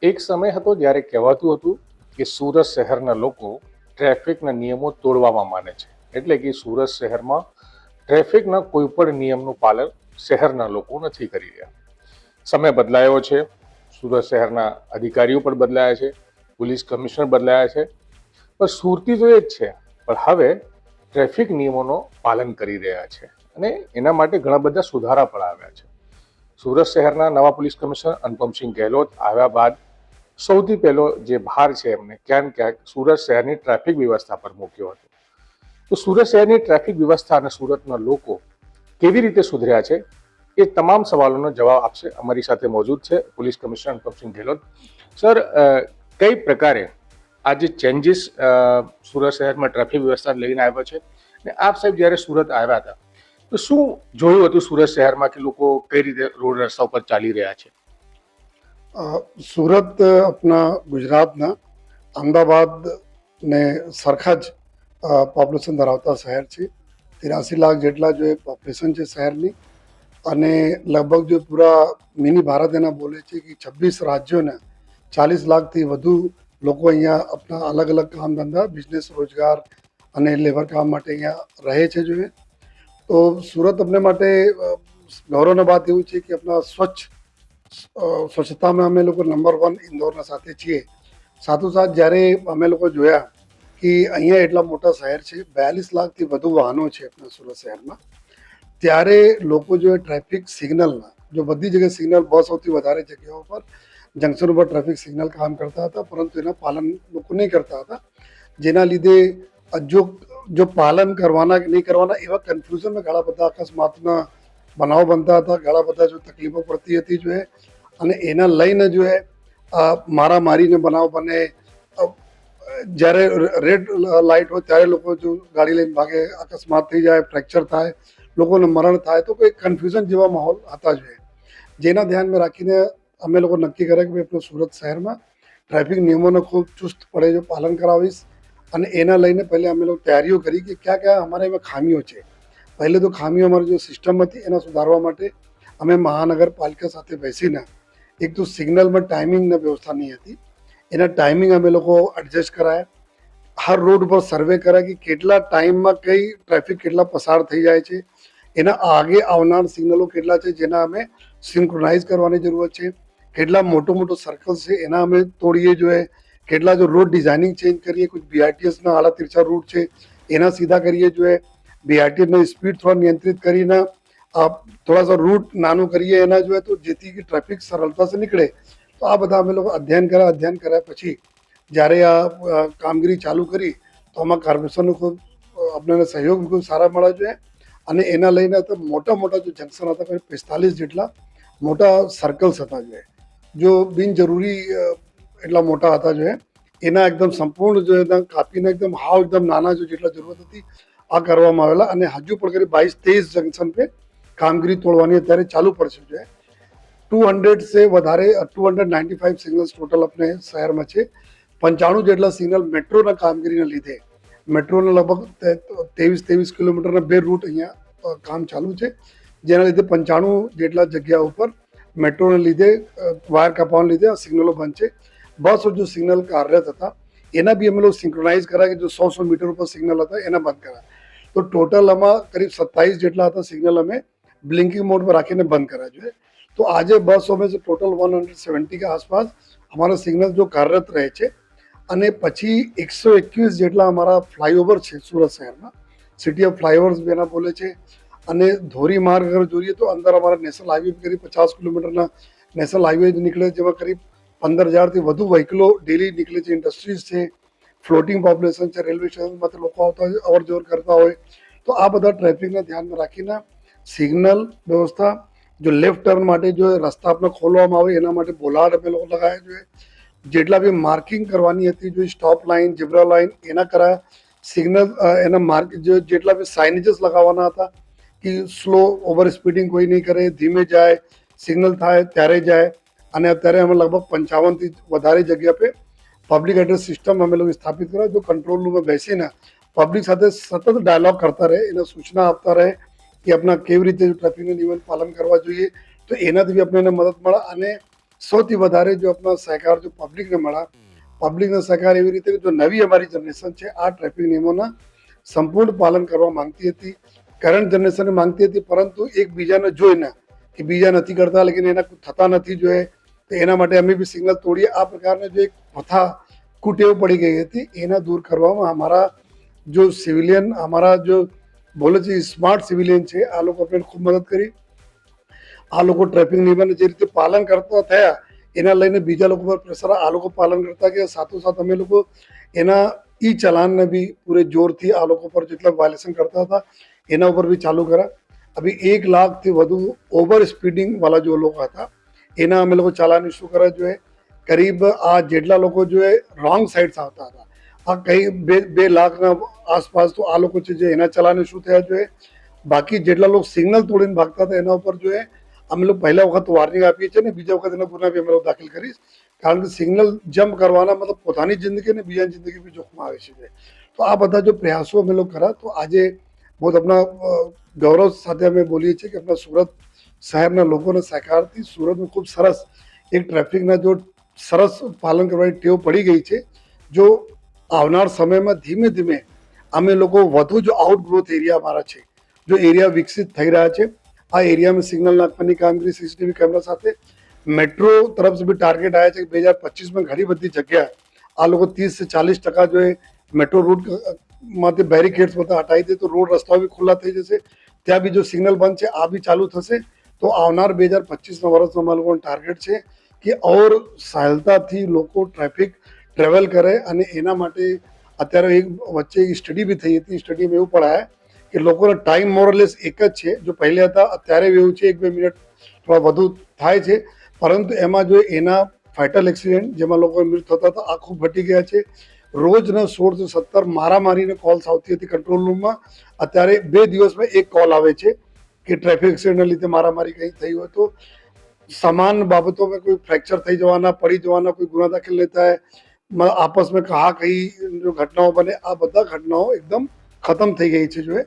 એક સમય હતો જ્યારે કહેવાતું હતું કે સુરત શહેરના લોકો ટ્રાફિકના નિયમો તોડવામાં માને છે. એટલે કે સુરત શહેરમાં ટ્રાફિકના કોઈ પણ નિયમનું પાલન શહેરના લોકો નથી કરી રહ્યા. સમય બદલાયો છે, સુરત શહેરના અધિકારીઓ પણ બદલાયા છે, પોલીસ કમિશનર બદલાયા છે, પણ સુરતી તો એ જ છે. પણ હવે ટ્રાફિક નિયમોનો પાલન કરી રહ્યા છે અને એના માટે ઘણા બધા સુધારા પણ આવ્યા છે. સુરત શહેરના નવા પોલીસ કમિશનર અનુપમસિંહ ગેહલોત આવ્યા બાદ સૌથી પહેલો જે ભાર છે એમને ક્યાંક ને ક્યાંક સુરત શહેરની ટ્રાફિક વ્યવસ્થા પર મૂક્યો હતો. તો સુરત શહેરની ટ્રાફિક વ્યવસ્થા અને સુરતના લોકો કેવી રીતે સુધર્યા છે એ તમામ સવાલોનો જવાબ આપશે. અમારી સાથે મોજૂદ છે police commissioner Anupamsinh Gehlot. Sir, કઈ પ્રકારે આ જે ચેન્જીસ સુરત શહેરમાં ટ્રાફિક વ્યવસ્થા લઈને આવ્યો છે ને આપ સાહેબ જ્યારે સુરત આવ્યા હતા તો શું જોયું હતું સુરત શહેરમાં કે લોકો કઈ રીતે રોડ રસ્તા ઉપર ચાલી રહ્યા છે? સુરત આપણા ગુજરાતના અમદાવાદ ને સરખા જ પોપ્યુલેશન ધરાવતા શહેર છે. 83 લાખ જેટલા જો પોપ્યુલેશન છે શહેરની, અને લગભગ જો પૂરા મિની ભારત એના બોલે છે કે 26 રાજ્યોના 40 લાખથી વધુ લોકો અહીંયા આપણા અલગ અલગ કામ ધંધા, બિઝનેસ, રોજગાર અને લેબર કામ માટે અહીંયા રહે છે. જોઈએ તો સુરત અમને માટે ગૌરવની વાત એવું છે કે આપણા સ્વચ્છતામાં અમે લોકો નંબર 1 ઇન્દોરના સાથે છીએ. સાથોસાથ જ્યારે અમે લોકો જોયા કે અહીંયા એટલા મોટા શહેર છે, 42 લાખથી વધુ વાહનો છે આપણા સુરત શહેરમાં, ત્યારે લોકો જો ટ્રાફિક સિગ્નલના જો બધી જગ્યાએ સિગ્નલ બસ સૌથી વધારે જગ્યાઓ પર જંકશન ઉપર ટ્રાફિક સિગ્નલ કામ કરતા હતા, પરંતુ એના પાલન લોકો નહીં કરતા હતા. જેના લીધે જો પાલન કરવાના કે નહીં કરવાના એવા કન્ફ્યુઝનમાં ઘણા બધા અકસ્માતના બનાવો બનતા હતા, ઘણા બધા જો તકલીફો પડતી હતી જોઈએ, અને એના લઈને જોઈએ મારામારીને બનાવ બને. જ્યારે રેડ લાઇટ હોય ત્યારે લોકો જો ગાડી લઈને ભાગે, અકસ્માત થઈ જાય, ફ્રેક્ચર થાય, લોકોને મરણ થાય, તો કોઈ કન્ફ્યુઝન જેવા માહોલ હતા જોઈએ. જેના ધ્યાનમાં રાખીને અમે લોકો નક્કી કર્યા કે ભાઈ આપણું સુરત શહેરમાં ટ્રાફિક નિયમોને ખૂબ ચુસ્તપણે જો પાલન કરાવીશ, અને એના લઈને પહેલાં અમે લોકો તૈયારીઓ કરી કે ક્યાં ક્યાં અમારા એમાં ખામીઓ છે. પહેલે તો ખામીઓ અમારી જો સિસ્ટમ હતી એના સુધારવા માટે અમે મહાનગરપાલિકા સાથે બેસીને, એક તો સિગ્નલમાં ટાઈમિંગની વ્યવસ્થા નહીં હતી, એના ટાઈમિંગ અમે લોકો એડજસ્ટ કરાયા. હર રોડ ઉપર સર્વે કર્યા કે કેટલા ટાઈમમાં કઈ ટ્રાફિક કેટલા પસાર થઈ જાય છે, એના આગે આવનાર સિગ્નલો કેટલા છે જેના અમે સિન્ક્રોનાઇઝ કરવાની જરૂરત છે, કેટલા મોટો સર્કલ્સ છે એના અમે તોડીએ જોઈએ, કેટલા જો રોડ ડિઝાઇનિંગ ચેન્જ કરીએ, કુછ બીઆરટીએસના આડા તિરછા રૂટ છે એના સીધા કરીએ જોઈએ, બીઆરટીએસની સ્પીડ થોડા નિયંત્રિત કરીને થોડા સા રૂટ નાનું કરીએ એના જોઈએ, તો જેથી કે ટ્રાફિક સરળતાથી નીકળે. તો આ બધા અમે લોકો અધ્યયન કર્યા પછી જ્યારે આ કામગીરી ચાલુ કરી તો આમાં કોર્પોરેશનનો ખૂબ આપણને સહયોગ ખૂબ સારા મળ્યા જોઈએ. અને એના લઈને તો મોટા જો જંકશન હતા, 45 જેટલા મોટા સર્કલ્સ હતા જોઈએ, જો બિનજરૂરી એટલા મોટા હતા જોઈએ, એના એકદમ સંપૂર્ણ જો કાપીને એકદમ નાના જો જેટલા જરૂરત હતી આ કરવામાં આવેલા. અને હજુ પણ કરી 22-23 જંકશન પે કામગીરી તોડવાની અત્યારે ચાલુ પડશે જોઈએ. 200 से વધારે 295 સિગ્નલ્સ ટોટલ આપણે શહેરમાં છે. 95 જેટલા સિગ્નલ મેટ્રોના કામગીરીને લીધે, મેટ્રોના લગભગ 23 કિલોમીટરના 2 રૂટ અહીંયા કામ ચાલુ છે, જેના લીધે 95 જેટલા જગ્યા ઉપર મેટ્રોને લીધે વાયર કપાવાને લીધે આ સિગ્નલો બંધ છે. બસ જો સિગ્નલ કાર્યરત હતા એના બી અમે લોકો સિન્ક્રોનાઇઝ કર્યા કે જો 100 મીટર ઉપર સિગ્નલ હતા એના બંધ કર્યા. તો ટોટલ આમાં કરીબ 27 જેટલા હતા સિગ્નલ અમે બ્લિંકિંગ મોડ પર રાખીને બંધ કર્યા જોઈએ. तो आज बसों में से टोटल 170 के आसपास हमारा सिग्नल जो कार्यरत रहे છે. અને પછી 121 જેટલા અમારા ફ્લાયઓવર છે સુરત શહેરમાં, સિટી ઓફ ફ્લાયઓવર્સ બી એના બોલે છે. અને ધોરીમાર્ગ અગર જોઈએ તો અંદર અમારા નેશનલ હાઈવે કરીબ 50 કિલોમીટરના નેશનલ હાઈવે નીકળે, જેમાં કરીબ 15,000થી વધુ વ્હીકલો ડેલી નીકળે છે. ઇન્ડસ્ટ્રીઝ છે, ફ્લોટિંગ પોપ્યુલેશન છે, રેલવે સ્ટેશનમાંથી લોકો આવતા હોય, અવર જવર કરતા હોય. તો આ બધા ટ્રાફિકને ધ્યાનમાં રાખીને સિગ્નલ વ્યવસ્થા, જો લેફ્ટ ટર્ન માટે જો રસ્તા આપણે ખોલવામાં આવે એના માટે બોલાડ અમે લોકો લગાવ્યા જોઈએ, જેટલા બી માર્કિંગ કરવાની હતી જો સ્ટોપ લાઇન, ઝીબ્રા લાઇન એના કરાયા, સિગ્નલ એના માર્ક જેટલા બી સાઇનેજીસ લગાવવાના હતા કે સ્લો ઓવર સ્પીડિંગ કોઈ નહીં કરે, ધીમે જાય, સિગ્નલ થાય ત્યારે જાય. અને અત્યારે અમે લગભગ 55થી વધારે જગ્યા પે પબ્લિક એડ્રેસ સિસ્ટમ અમે લોકો સ્થાપિત કર્યા, જો કંટ્રોલ રૂમમાં બેસીને પબ્લિક સાથે સતત ડાયલોગ કરતા રહે, એને સૂચના આપતા રહે કે આપણા કેવી રીતે ટ્રાફિકના નિયમોનું પાલન કરવા જોઈએ, તો એનાથી બી આપણને મદદ મળે. અને સૌથી વધારે જો આપણા સહકાર જો પબ્લિકને મળે, પબ્લિકનો સહકાર એવી રીતે કે જો નવી અમારી જનરેશન છે આ ટ્રાફિક નિયમોના સંપૂર્ણ પાલન કરવા માંગતી હતી, કરંટ જનરેશન માંગતી હતી, પરંતુ એકબીજાને જોઈને કે બીજા નથી કરતા લેકિન એના થતા નથી જોઈએ તો એના માટે અમે બી સિગ્નલ તોડીએ, આ પ્રકારની જો એક પ્રથા કુટેવ પડી ગઈ હતી એના દૂર કરવામાં અમારા જો સિવિલિયન, અમારા જો બોલે છે સ્માર્ટ સિવિલિયન છે આ લોકો આપણે ખૂબ મદદ કરી. આ લોકો ટ્રાફિક નિયમોને જે રીતે પાલન કરતા થયા એના લઈને બીજા લોકો પર પ્રેશર આ લોકો પાલન કરતા ગયા, સાથોસાથ અમે લોકો એના ઈ ચલાનને બી પૂરે જોરથી આ લોકો પર જેટલા વાયલેશન કરતા હતા એના ઉપર બી ચાલુ કર્યા. અભી 1 લાખથી વધુ ઓવર સ્પીડિંગ વાળા જો લોકો હતા એના અમે લોકો ચાલાન ઇસ્યુ કરવા જોઈએ. કરીબ આ જેટલા લોકો જો રોંગ સાઈડ આવતા હતા આ કઈ 2 લાખના આસપાસ તો આ લોકો છે જે એના ચલાન ઇસ્યુ થયા જોઈએ. બાકી જેટલા લોકો સિગ્નલ તોડીને ભાગતા હતા એના ઉપર જોઈએ અમે લોકો પહેલા વખત વોર્નિંગ આપીએ છીએ ને બીજા વખત એના ગુના બી અમે લોકો દાખલ કરીશ, કારણ કે સિગ્નલ જમ્પ કરવાના મતલબ પોતાની જિંદગી ને બીજાની જિંદગી બી જોખમાં આવે છે. તો આ બધા જો પ્રયાસો અમે લોકો કર્યા તો આજે બહુ આપણા ગૌરવ સાથે અમે બોલીએ છીએ કે આપણા સુરત શહેરના લોકોના સહકારથી સુરતમાં ખૂબ સરસ એક ટ્રાફિકના જો સરસ પાલન કરવાની ટેવ પડી ગઈ છે. જો આવનાર સમયમાં ધીમે ધીમે અમે લોકો વધુ જો આઉટગ્રોથ એરિયા અમારા છે, જો એરિયા વિકસિત થઈ રહ્યા છે, આ એરિયામાં સિગ્નલ નાખવાની કામગીરી સીસીટીવી કેમેરા સાથે મેટ્રો તરફ બી ટાર્ગેટ આવ્યા છે કે 2025માં ઘણી બધી જગ્યા આ લોકો 30-40% જો મેટ્રો રૂટ માંથી બેરિકેડ્સ બધા હટાવી દે તો રોડ રસ્તાઓ બી ખુલ્લા થઈ જશે, ત્યાં બી જો સિગ્નલ બંધ છે આ બી ચાલુ થશે. તો આવનાર 2025ના વર્ષમાં અમારા લોકોનો ટાર્ગેટ છે કે ઓર સહેલતાથી લોકો ટ્રાફિક ટ્રેવલ કરે અને એના માટે અત્યારે એક વચ્ચે એક સ્ટડી બી થઈ હતી, સ્ટડીમાં એવું પડાયા કે લોકોનો ટાઈમ મોરલેસ એક જ છે, જો પહેલે હતા અત્યારે એવું છે 1-2 મિનિટ થોડા વધુ થાય છે, પરંતુ એમાં જો એના ફેટલ એક્સિડન્ટ જેમાં લોકો મૃત્યુ થતા હતા આ ખૂબ ઘટી ગયા છે. રોજના 16-17 મારામારીને કોલ્સ આવતી હતી કંટ્રોલ રૂમમાં, અત્યારે 2 દિવસમાં 1 કોલ આવે છે કે ટ્રાફિક એક્સિડન્ટના લીધે મારામારી કંઈ થઈ હોય તો સમાન બાબતોમાં કોઈ ફ્રેક્ચર થઈ જવાના, પડી જવાના, કોઈ ગુના દાખલ નહીં થાય, આપસ में कहा कहीं जो घटनाओं बने આ બધા ઘટનાઓ એકદમ ખતમ થઈ ગઈ છે. જો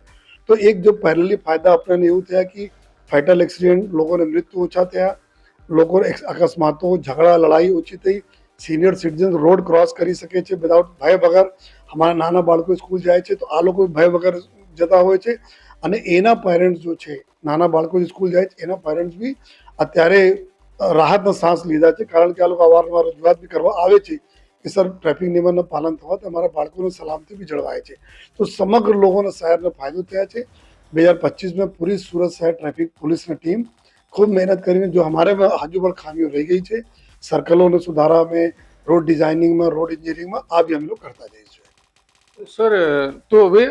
તો એક જો પહેલેથી ફાયદા આપણને એવું થયા કે ફેટલ એક્સિડન્ટ, લોકોને મૃત્યુ ઓછા થયા, લોકો અકસ્માતો, ઝઘડા, લડાઈ ઓછી થઈ, સિનિયર સિટીઝન રોડ ક્રોસ કરી શકે છે વિધાઉટ ભય વગર. અમારા નાના બાળકો સ્કૂલ જાય છે તો આ લોકો ભય વગર જતા હોય છે અને એના પેરેન્ટ્સ જો છે નાના બાળકો સ્કૂલ જાય છે એના પેરેન્ટ્સ બી અત્યારે રાહતના શ્વાસ લીધા છે, કારણ કે આ લોકો અવારનવાર રજૂઆત બી કરવા આવે છે કે સર ટ્રાફિક નિયમોનું પાલન થવાથી અમારા બાળકોની સલામતી બી જળવાય છે. તો સમગ્ર લોકોના શહેરને ફાયદો થયા છે. 2025માં પૂરી સુરત શહેર ટ્રાફિક પોલીસની ટીમ ખૂબ મહેનત કરીને જો અમારે હજુ પણ ખામીઓ રહી ગઈ છે સર્કલોને સુધારા में, રોડ ડિઝાઇનિંગમાં, રોડ એન્જિનિયરિંગમાં આ બી અમે લોકો કરતા જઈશું. સર તો હવે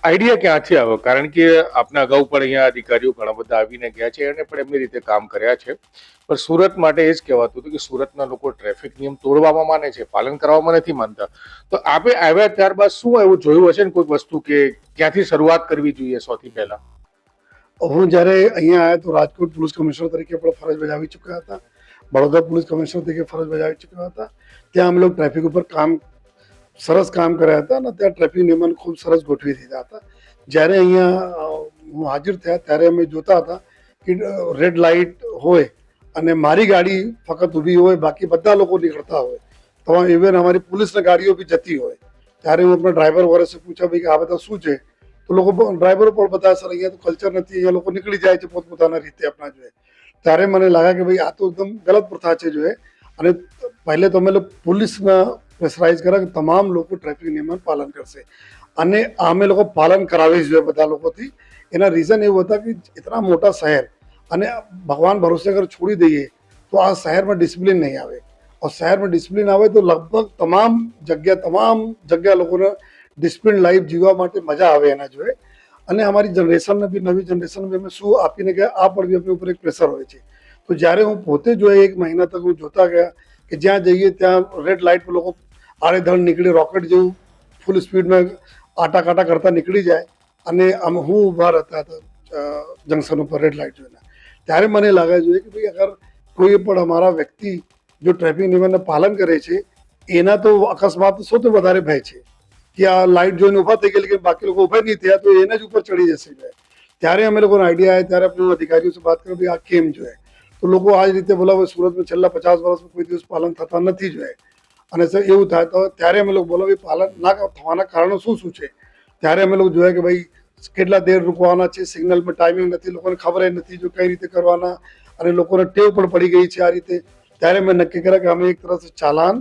આઈડિયા ક્યાંથી આવ્યો? કારણ કે આપના અગાઉ પણ અહીંયા અધિકારીઓ ઘણા બધા આવીને ગયા છે અને પણ એમની રીતે કામ કર્યા છે, પણ સુરત માટે એ જ કહેવાતું હતું કે સુરતના લોકો ટ્રાફિક નિયમ તોડવામાં માને છે, પાલન કરવામાં નથી માનતા. તો આપે આવ્યા ત્યારબાદ શું એવું જોયું હશે ને કોઈ વસ્તુ કે ક્યાંથી શરૂઆત કરવી જોઈએ સૌથી પહેલા? હું જ્યારે અહીંયા આવ્યા તો રાજકોટ પોલીસ કમિશનર તરીકે પણ ફરજ બજાવી ચૂક્યા હતા, બરોડા પોલીસ કમિશનર તરીકે ફરજ બજાવી ચૂક્યા હતા. ત્યાં અમે લોકો ટ્રાફિક ઉપર સરસ કામ કર્યા હતા અને ત્યાં ટ્રાફિક નિયમન ખૂબ સરસ ગોઠવી દીધા હતા. જ્યારે અહીંયા હું હાજર થયા ત્યારે અમે જોતા હતા કે રેડ લાઇટ હોય અને મારી ગાડી ફક્ત ઊભી હોય, બાકી બધા લોકો નીકળતા હોય, તો ઇવન અમારી પોલીસની ગાડીઓ બી જતી હોય. ત્યારે હું આપણા ડ્રાઈવર વગેરે પૂછ્યા ભાઈ કે આ બધા શું છે, તો લોકો ડ્રાઈવરો પણ બધા સર અહીંયા તો કલ્ચર નથી, અહીંયા લોકો નીકળી જાય છે પોતપોતાના રીતે આપણા જોઈએ. ત્યારે મને લાગ્યા કે ભાઈ આ તો એકદમ ગલત પ્રથા છે જોઈએ. અને પહેલે તો અમે લોકો પોલીસના પ્રેશરાઇઝ કર્યા કે તમામ લોકો ટ્રાફિક નિયમનું પાલન કરશે અને અમે લોકો પાલન કરાવી જોઈએ બધા લોકોથી. એના રીઝન એવું હતા કે ઇતના મોટા શહેર અને ભગવાન ભરોસે અગર છોડી દઈએ તો આ શહેરમાં ડિસિપ્લિન નહીં આવે, और શહેરમાં ડિસિપ્લિન આવે તો લગભગ તમામ જગ્યા લોકોને ડિસિપ્લિન લાઈફ જીવવા માટે મજા આવે એના જોઈએ. અને અમારી જનરેશનને બી, નવી જનરેશનને બી અમે શું આપીને ગયા આ પણ બી આપણી ઉપર એક પ્રેશર હોય છે. તો જ્યારે હું પોતે જોયા 1 મહિના તક હું જોતા ગયા કે જ્યાં જઈએ ત્યાં રેડ લાઇટ પર લોકો આડેધડ નીકળી રોકેટ જેવું ફૂલ સ્પીડમાં આટાકાટા કરતા નીકળી જાય અને હું ઊભા રહેતા હતા જંકશન ઉપર રેડ લાઇટ જોઈને. ત્યારે મને લાગે જોઈએ કે ભાઈ અગર કોઈ પણ અમારા વ્યક્તિ જો ટ્રાફિક નિયમોનું પાલન કરે છે એના તો અકસ્માત સૌથી વધારે ભય છે કે આ લાઇટ જોઈને ઊભા થઈ ગયા લેકિન બાકી લોકો ઊભા નહીં થયા તો એના જ ઉપર ચડી જશે. ત્યારે અમે લોકોનો આઈડિયા આવ્યો, ત્યારે આપણે અધિકારીઓ સાથે વાત કરી આ કેમ જોઈએ તો લોકો આ જ રીતે બોલાવે સુરતમાં છેલ્લા 50 વર્ષમાં કોઈ દિવસ પાલન થતા નથી જોઈએ. અને સર એવું થાય તો ત્યારે અમે લોકો બોલાવી પાલન ના થવાના કારણો શું શું છે. ત્યારે અમે લોકો જોયા કે ભાઈ કેટલા દેર રૂકવાના છે, સિગ્નલમાં ટાઈમિંગ નથી, લોકોને ખબર નથી જો કઈ રીતે કરવાના, અને લોકોને ટેવ પણ પડી ગઈ છે આ રીતે. ત્યારે મેં નક્કી કર્યા કે અમે એક તરફ ચાલાન,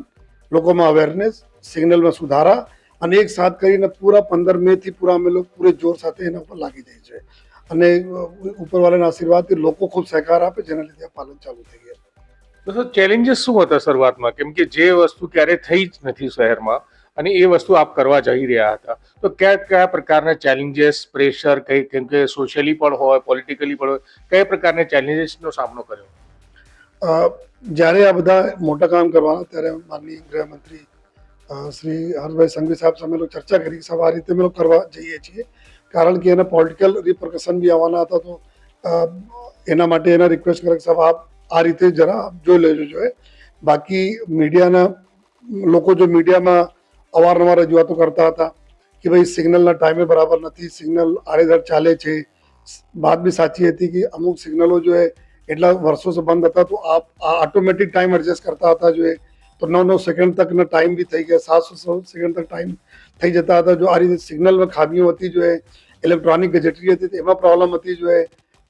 લોકોમાં અવેરનેસ, સિગ્નલમાં સુધારા, અને એક સાથ કરીને પૂરા 15 મે થી પૂરા અમે લોકો પૂરે જોર સાથે એના ઉપર લાગી જાય છે. અને ઉપરવાળાના આશીર્વાદથી લોકો ખૂબ સહકાર આપે, જેના લીધે આ પાલન ચાલુ થઈ ગયા. તો સર ચેલેન્જીસ શું હતા શરૂઆતમાં, કેમ કે જે વસ્તુ ક્યારે થઈ જ નથી શહેરમાં અને એ વસ્તુ આપ કરવા જઈ રહ્યા હતા, તો કયા કયા પ્રકારના ચેલેન્જીસ, પ્રેશર, કઈ કેમ કે સોશિયલી પણ હોય, પોલિટિકલી પણ હોય, કયા પ્રકારના ચેલેન્જીસનો સામનો કર્યો? જ્યારે આ બધા મોટા કામ કરવાના ત્યારે માનનીય ગૃહમંત્રી શ્રી હર્ષભાઈ સંઘવી સાહેબ સામે લોકો ચર્ચા કરી સાહેબ આ રીતે અમે લોકો કરવા જઈએ છીએ, કારણ કે એના પોલિટિકલ રિપરકશન બી આવવાના હતા. તો એના માટે એના રિક્વેસ્ટ કરે કે સાહેબ આપ આ રીતે જરા જોઈ લેજો જોઈએ. બાકી મીડિયાના લોકો જો મીડિયામાં અવારનવાર રજૂઆતો કરતા હતા કે ભાઈ સિગ્નલના ટાઈમે બરાબર નથી, સિગ્નલ આડેધડ ચાલે છે. વાત બી સાચી હતી કે અમુક સિગ્નલો જો એટલા વર્ષો સે બંધ હતા, તો આપ ઓટોમેટિક ટાઈમ એડજસ્ટ કરતા હતા જોઈએ, તો 9 સેકન્ડ તકનો ટાઈમ બી થઈ ગયા, 700 સેકન્ડ તક ટાઈમ થઈ જતા હતા. જો આ રીતે સિગ્નલમાં ખામીઓ હતી જોઈએ, ઇલેક્ટ્રોનિક ગેજેટરી હતી એમાં પ્રોબ્લેમ હતી જોઈએ,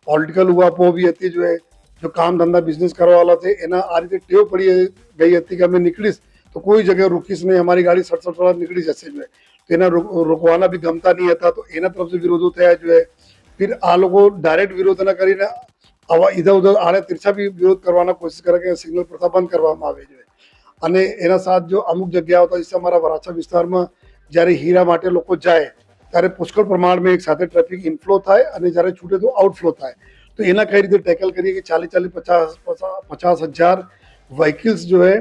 પોલિટિકલ ઉવાપો બી હતી જોઈએ, જો કામ ધંધા બિઝનેસ કરવાવાળા છે એના આ રીતે ટેવ પડી ગઈ હતી કે અમે નીકળીશ તો કોઈ જગ્યાએ રોકીશ નહીં, અમારી ગાડી 67 નીકળી જશે જોઈએ. તો એના રોકવાના બી ગમતા નહીં હતા, તો એના તરફથી વિરોધો થયા જોઈએ. ફિર આ લોકો ડાયરેક્ટ વિરોધ ના કરીને આવા ઇધર ઉધર આડે તિરછા બી વિરોધ કરવાના કોશિશ કરે કે સિગ્નલ પ્રથા બંધ કરવામાં આવે જોઈએ. અને એના સાથ જો અમુક જગ્યાઓ હતા, જૈસે અમારા વરાછા વિસ્તારમાં જ્યારે હીરા માટે લોકો જાય ત્યારે પુષ્કળ પ્રમાણમાં એક સાથે ટ્રાફિક ઇનફ્લો થાય અને જ્યારે છૂટે તો આઉટફ્લો થાય. તો એના કઈ રીતે ટેકલ કરીએ કે 40-50 હજાર વ્હીકલ્સ જો હે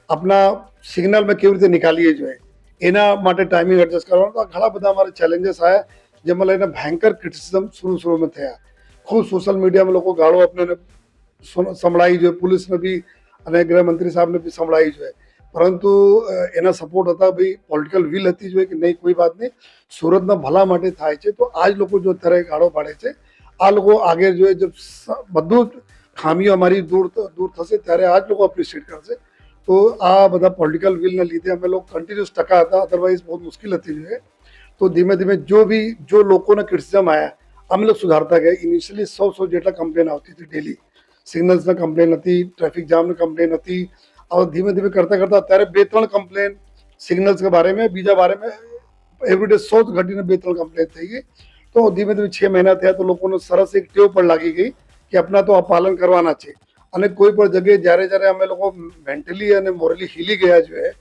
આપણા સિગ્નલ में કેવી રીતે નિકાલીએ જોઈએ, એના માટે ટાઈમિંગ એડજસ્ટ કરવાનું. તો ઘણા બધા અમારે ચેલેન્જીસ આવ્યા, જેમાં લઈને ભયંકર ક્રિટિસિઝમ શરૂમાં થયા. ખૂબ સોશિયલ મીડિયામાં લોકો ગાળો આપણે સંભળાવી જોઈએ, પોલીસને બી અને ગૃહમંત્રી સાહેબને બી સંભળાવી જોઈએ, પરંતુ એના સપોર્ટ હતા, ભાઈ પોલિટિકલ વિલ હતી જોઈએ કે નહીં કોઈ વાત નહીં, સુરતના ભલા માટે થાય છે. તો આ જ લોકો જો અત્યારે ગાળો પાડે છે, આ લોકો આગળ જોઈએ જબ બધું ખામીઓ અમારી દૂર થશે ત્યારે આ જ લોકો એપ્રિશિએટ કરશે. તો આ બધા પોલિટિકલ વિલના લીધે અમે લોકો કન્ટિન્યુઅસ ટકા હતા, અદરવાઇઝ બહુ મુશ્કેલ હતી જોઈએ. તો ધીમે ધીમે જો લોકોને ક્રિટિસિઝમ આવ્યા અમે લોકો સુધારતા ગયા. ઇનિશિયલી 100 જેટલા કમ્પ્લેન આવતી હતી ડેલી, સિગ્નલ્સના કમ્પ્લેન હતી, ટ્રાફિક જામની કમ્પ્લેન હતી. હવે ધીમે ધીમે કરતા કરતા અત્યારે 2-3 કમ્પ્લેન સિગ્નલ્સ કે બારે में બીજા બારે में એવરીડે 100 ઘટીને 2-3 કમ્પ્લેન થઈ ગઈ. તો ધીમે ધીમે 6 મહિના થયા તો લોકોને સરસ એક ટેવ પણ લાગી ગઈ કે આપણા તો આ પાલન કરવાના છે. અને કોઈ પણ જગ્યાએ જ્યારે અમે લોકો મેન્ટલી અને મોરલી હિલી ગયા જોઈએ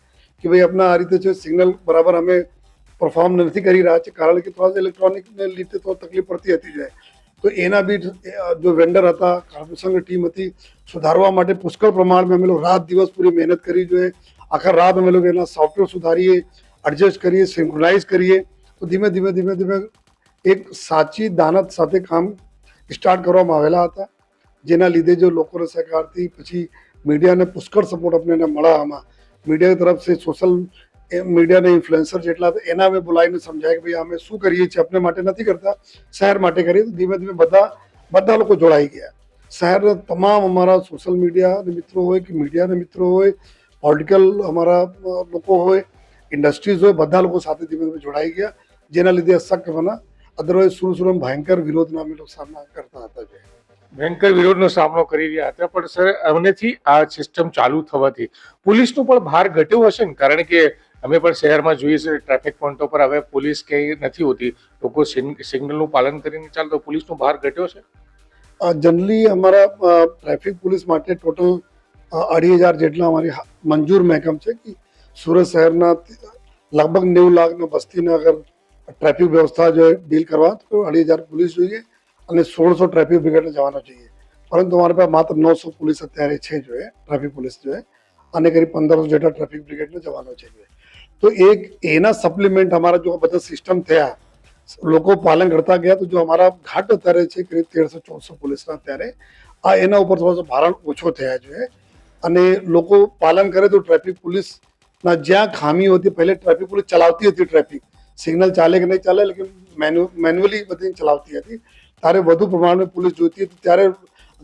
કે ભાઈ આપણા આ રીતે છે સિગ્નલ બરાબર અમે પરફોર્મ નથી કરી રહ્યા છે, કારણ કે થોડા ઇલેક્ટ્રોનિકને લીધે તો તકલીફ પડતી હતી જોઈએ. તો એના બી જો વેન્ડર હતા, કાર્પોરેશનની ટીમ હતી, સુધારવા માટે પુષ્કળ પ્રમાણમાં અમે લોકો રાત દિવસ પૂરી મહેનત કરી જોઈએ. આખા રાત અમે લોકો એના સોફ્ટવેર સુધારીએ, એડજસ્ટ કરીએ, સિન્ક્રોનાઇઝ કરીએ. તો ધીમે ધીમે એક સાચી દાનત સાથે કામ સ્ટાર્ટ કરવામાં આવેલા હતા, જેના લીધે જો લોકોના સહકારથી પછી મીડિયાને પુષ્કળ સપોર્ટ આપણને મળ્યા. આમાં મીડિયા તરફથી સોશિયલ મીડિયાના ઇન્ફ્લુએન્સર જેટલા એના અમે બોલાવીને સમજાય કે ભાઈ અમે શું કરીએ છીએ, આપણે માટે નથી કરતા, શહેર માટે કરીએ. તો ધીમે ધીમે બધા લોકો જોડાઈ ગયા. શહેરના તમામ અમારા સોશિયલ મીડિયાના મિત્રો હોય કે મીડિયાના મિત્રો હોય, પોલિટિકલ અમારા લોકો હોય, ઇન્ડસ્ટ્રીઝ હોય, બધા લોકો સાથે ધીમે ધીમે જોડાઈ ગયા, જેના લીધે અશક્ય બના. અદરવાઇઝ શરૂમાં ભયંકર વિરોધના અમે લોકો સામના કરતા હતા. ભયંકર વિરોધનો સામનો કરી રહ્યા હતા, પણ સર હમણાંથી આ સિસ્ટમ ચાલુ થવાથી પોલીસનો પણ ભાર ઘટ્યો હશે ને, કારણ કે અમે પણ શહેરમાં જોઈએ છે ટ્રાફિક પોઈન્ટો પર હવે પોલીસ ક્યાંય નથી હોતી, લોકો સિગ્નલનું પાલન કરીને ચાલતો, પોલીસનો ભાર ઘટ્યો છે. જનરલી અમારા ટ્રાફિક પોલીસ માટે ટોટલ 2,500 જેટલા અમારી મંજૂર મહેકમ છે કે સુરત શહેરના લગભગ 90 લાખની વસ્તીને અગર ટ્રાફિક વ્યવસ્થા જો ડીલ કરવા તો 2,500 પોલીસ જોઈએ અને 1600 ટ્રાફિક બ્રિગેડને જવાનો જોઈએ. પરંતુ અમારી પાસે માત્ર 900 પોલીસ અત્યારે છે જોઈએ, ટ્રાફિક પોલીસ જોઈએ, અને કરીબ 1500 જેટલા ટ્રાફિક બ્રિગેડને જવાનો છે જોઈએ. તો એના સપ્લિમેન્ટ અમારા જો બધા સિસ્ટમ થયા, લોકો પાલન કરતા ગયા, તો જો અમારા ઘાટ અત્યારે છે કરીબ 1300-1400 પોલીસના અત્યારે આ એના ઉપર થોડો ભારણ ઓછો થયા જોઈએ. અને લોકો પાલન કરે તો ટ્રાફિક પોલીસના જ્યાં ખામી હતી, પહેલે ટ્રાફિક પોલીસ ચલાવતી હતી, ટ્રાફિક સિગ્નલ ચાલે કે નહીં ચાલે લેકિન મેન્યુઅલી બધી ચલાવતી હતી, ત્યારે વધુ પ્રમાણમાં પોલીસ જોઈતી હતી. ત્યારે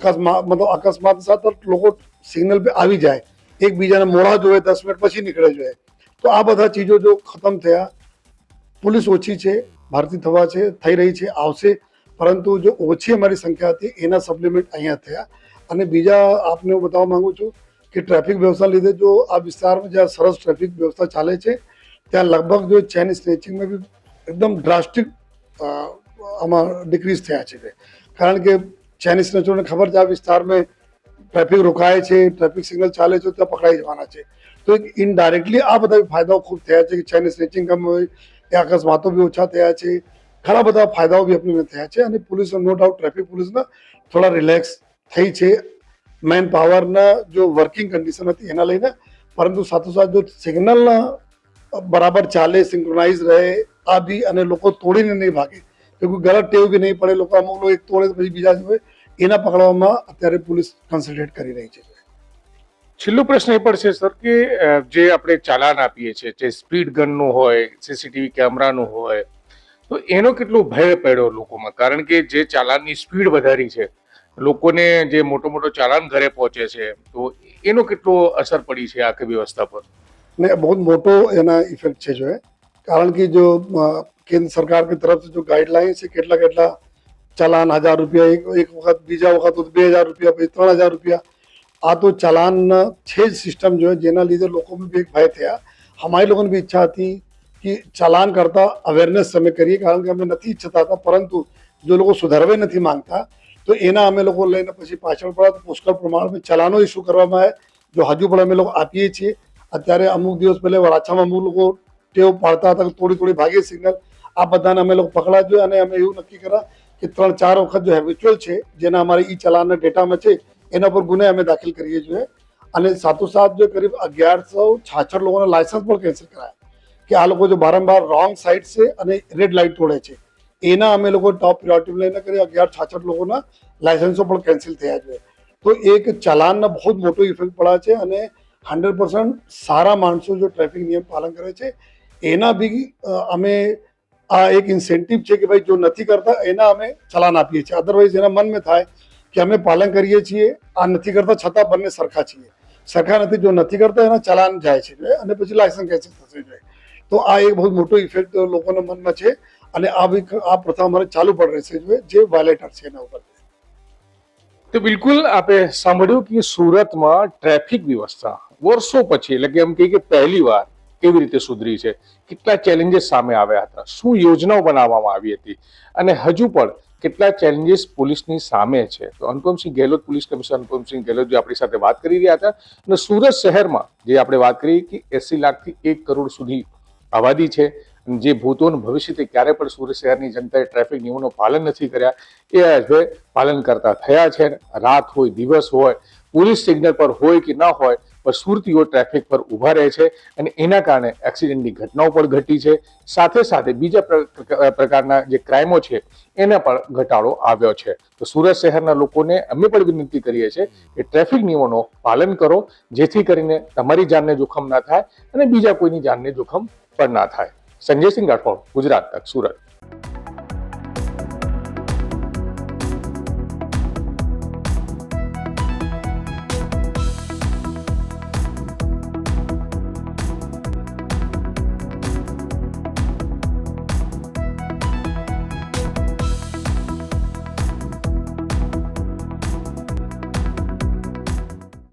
અકસ્માત સાથે લોકો સિગ્નલ पे આવી જાય, એકબીજાને મોડા જોવે, 10 મિનિટ પછી નીકળે જોઈએ. તો આ બધા ચીજો જો ખતમ થયા, પોલીસ ઓછી છે, ભારતી થવા છે, થઈ રહી છે, આવશે, પરંતુ જો ઓછી અમારી સંખ્યા હતી એના સપ્લિમેન્ટ અહીંયા થયા. અને બીજા આપને હું બતાવવા માંગુ છું કે ટ્રાફિક વ્યવસ્થા લીધે જો આ વિસ્તારમાં જ્યાં સરસ ટ્રાફિક વ્યવસ્થા ચાલે છે ત્યાં લગભગ જો ચેન સ્નેચિંગમાં બી એકદમ ડ્રાસ્ટિક આમાં ડિક્રીઝ થયા છે. કારણ કે ચેન સ્નેચરોને ખબર છે આ વિસ્તારમાં ટ્રાફિક રોકાય છે, ટ્રાફિક સિગ્નલ ચાલે છે, ત્યાં પકડાઈ જવાના છે. તો એક ઇનડાયરેક્ટલી આ બધા ફાયદાઓ ખૂબ થયા છે કે ચેન સ્નેચિંગ કમ હોય, એ અકસ્માતો બી ઓછા થયા છે, ઘણા બધા ફાયદાઓ બી આપણને થયા છે. અને પોલીસ નો ડાઉટ ટ્રાફિક પોલીસના થોડા રિલેક્સ થઈ છે મેન પાવરના જો વર્કિંગ કન્ડિશન હતી એના લઈને. પરંતુ સાથોસાથ જો સિગ્નલના બરાબર ચાલે, સિંક્રોનાઇઝ રહે આ બી, અને લોકો તોડીને નહીં ભાગે, કે કોઈ ગલત ટેવ બી નહીં પડે, લોકો અમુક લોકો એક તોડે પછી બીજા જોવે, એના પકડવામાં અત્યારે પોલીસ કન્સન્ટ્રેટ કરી રહી છે. છેલ્લો પ્રશ્ન એ પડશે સર કે જે આપણે ચાલાન આપીએ છીએ, જે સ્પીડ ગનનું હોય, સીસીટીવી કેમેરાનું હોય, તો એનો કેટલો ભય પડ્યો લોકોમાં? કારણ કે જે ચાલાનની સ્પીડ વધારી છે, લોકોને જે મોટો ચાલાન ઘરે પહોંચે છે, તો એનો કેટલો અસર પડી છે આખી વ્યવસ્થા પર? ને બહુ મોટો એના ઇફેક્ટ છે. જો કારણ કે જો કેન્દ્ર સરકાર की तरफ से जो गाइडलाइन છે, કેટલા ચાલાન 1000 રૂપિયા એક વખત, બીજા વખત તો 2000 રૂપિયા, પછી 3000 રૂપિયા, આ તો ચાલાન છે જ સિસ્ટમ જો જેના લીધે લોકોમાં બી એક ભય થયા. અમારી લોકોની બી ઈચ્છા હતી કે ચાલાન કરતા અવેરનેસ અમે કરીએ, કારણ કે અમે નથી ઈચ્છતા હતા, પરંતુ જો લોકો સુધારવા નથી માંગતા તો એના અમે લોકો લઈને પછી પાછળ પડ્યા. તો પુષ્કળ પ્રમાણમાં ચાલાનો ઇસ્યુ કરવામાં આવે, જો હજુ પણ અમે લોકો આપીએ છીએ. અત્યારે અમુક દિવસ પહેલા વરાછામાં અમુક લોકો ટેવ પાડતા હતા કે થોડી ભાગીએ સિગ્નલ, આ બધાને અમે લોકો પકડા જોઈએ. અને અમે એવું નક્કી કર્યા કે 3-4 વખત જો હેબિચ્યુઅલ છે, જેના અમારા ઈ ચાલાનના ડેટામાં છે, એના પર ગુને અમે દાખલ કરીએ છીએ. અને સાથોસાથ જો કરીબ 1166 લોકોના લાયસન્સ પણ કેન્સલ કરાયા કે આ લોકો જો વારંવાર રોંગ સાઈડ છે અને રેડ લાઇટ તોડે છે, એના અમે લોકો ટોપ પ્રિયોરિટી લઈને કરી 1166 લોકોના લાયસન્સો પણ કેન્સલ થયા છે. તો એક ચાલાનના બહુ મોટો ઇફેક્ટ પડ્યા છે. અને 100% સારા માણસો જો ટ્રાફિક નિયમ પાલન કરે છે એના બી અમે આ એક ઇન્સેન્ટિવ છે કે ભાઈ જો નથી કરતા એના અમે ચાલાન આપીએ છીએ. અધરવાઇઝ એના મનમાં થાય કે અમે પાલન કરીએ છીએ, આ નથી કરતા છતાં બંને સરખા છીએ, સરખા નથી. જો નથી કરતા એના ચાલાન જાય છે અને પછી લાયસન્સ કેન્સલ થશે જાય. તો આ એક બહુ મોટો ઇફેક્ટ લોકોના મનમાં છે. અને આ પ્રથા અમારે ચાલુ પણ રહેશે જે વાયોલેટર છે એના ઉપર. તો બિલકુલ આપણે સાંભળ્યું કે સુરતમાં ટ્રાફિક વ્યવસ્થા વર્ષો પછી, એટલે કે એમ કહીએ કે પહેલી વાર કેવી રીતે સુધરી છે, કેટલા ચેલેન્જીસ સામે આવ્યા હતા, શું યોજનાઓ બનાવવામાં આવી હતી, અને હજુ પણ કેટલા ચેલેન્જીસ પોલીસની સામે છે. તો અનુપમસિંહ ગેહલોત, પોલીસ કમિશનર અનુપમસિંહ ગેહલોત જે આપણી સાથે વાત કરી રહ્યા હતા. અને સુરત શહેરમાં જે આપણે વાત કરી કે 80 લાખથી 1 કરોડ સુધી આબાદી છે, જે ભૂતો અને ભવિષ્યથી ક્યારે પણ સુરત શહેરની જનતાએ ટ્રાફિક નિયમોનું પાલન નથી કર્યા, એ હવે પાલન કરતા થયા છે. રાત હોય, દિવસ હોય, પોલીસ સિગ્નલ પર હોય કે ના હોય, પણ સુરતીઓ ટ્રાફિક પર ઊભા રહે છે. અને એના કારણે એક્સિડન્ટની ઘટનાઓ પણ ઘટી છે. સાથે સાથે બીજા પ્રકારના જે ક્રાઇમો છે એને પણ ઘટાડો આવ્યો છે. તો સુરત શહેરના લોકોને અમે પણ વિનંતી કરીએ છીએ કે ટ્રાફિક નિયમોનું પાલન કરો, જેથી કરીને તમારી જાનને જોખમ ના થાય અને બીજા કોઈની જાનને જોખમ પણ ના થાય. સંજયસિંહ રાઠોડ, ગુજરાત તક, સુરત.